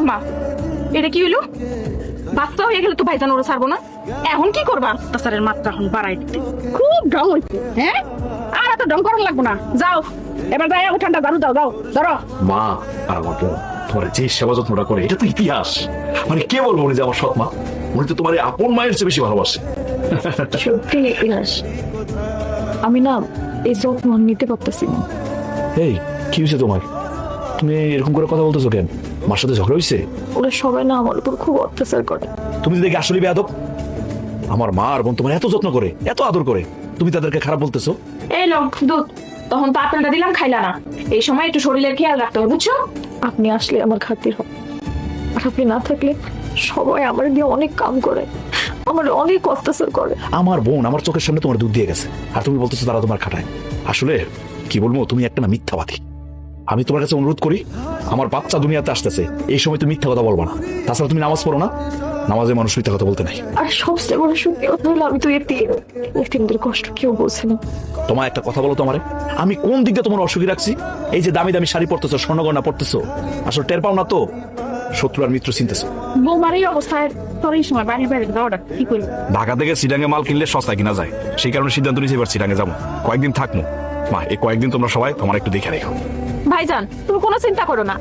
মা এটা কি হইলো? বাচ্চা হয়ে গেলে তো ভাইজান ওরা ছাড়বো না। এখন কি করবা? তাছাড়ের মাত্রা এখন বাড়াই দিতে খুব ঢং হইছে। হ্যাঁ, আর এত ঢং করার লাগবো না। যাও এবার যাই উঠানটা ঝাড়ু দাও, দাও ধরো। মা আর আমার বোন তোমার যে সেবা যত্নটা করে এটা তো ইতিহাস। মানে কে বলবো উনি যে আমার সৎ মা, উনি তো তোমার এই আপন মায়ের চেয়ে বেশি ভালোবাসে। সত্যি ইতিহাস। আমি না এই যত্ন নিতে পারতেছি না। এই কি হয়েছে তোমার? তুমি এরকম করে কথা বলতেছো কেন? মার সাথে ঝগড়া হয়েছে? ওরা সবাই না আমার উপর খুব অত্যাচার করে। তুমি দেখি আসলে বেয়াদব। আমার মা আর বোন তোমার এত যত্ন করে, এত আদর করে, তুমি তাদেরকে খারাপ বলতেছো? এই লো দুধ, তখন তো আপেলটা দিলাম খাইলা না। এই সময় একটু শরীরের খেয়াল রাখতে হবে, বুঝছো? আপনি আসলে আমার খাতির হবে, আর আপনি না থাকলে সবাই আমার দিয়ে অনেক কাম করে, আমার অনেক অত্যাচার করে। আমার বোন আমার চোখের সামনে তোমার দুধ দিয়ে গেছে, আর তুমি বলতেছো তারা তোমার খাটায়। আসলে কি বলবো, তুমি একটা না মিথ্যাবাদী। আমি তোমার কাছে অনুরোধ করি, আমার বাচ্চা দুনিয়াতে আসতেছে, এই সময় তুমি মিথ্যা কথা বলবা না। তাছাড়া তুমি নামাজ পড়ো না, নামাজে মানুষ মিথ্যা কথা বলতে নাই। আর সবচেয়ে বড় সত্যি কথা হলো আমি তো এতিমদের কষ্ট কেউ বোঝে না। তোমার একটা কথা বলো তো আমারে, আমি কোন দিক দিয়ে তোমার অসুখী রাখছি? এই যে দামি দামি শাড়ি পরতেছো, স্বর্ণগয়না পরতেছো, আসলে টের পাও না তো শত্রু আর মিত্র চিনতেছো। বৌমার এই অবস্থায় তোর এই সময় বাড়ির বাইরে যাওয়াটা কি করবি? ঢাকা থেকে চিটাঙ্গে মাল কিনলে সস্তায় কিনা যায়, সেই কারণে সিদ্ধান্ত নিয়েছি এবার চিটাঙ্গে যাবো, কয়েকদিন থাকবো। মা এই কয়েকদিন তোমরা সবাই তোমার একটু দেখে রেখো। ভাইজান তুমি কোনো চিন্তা করো না,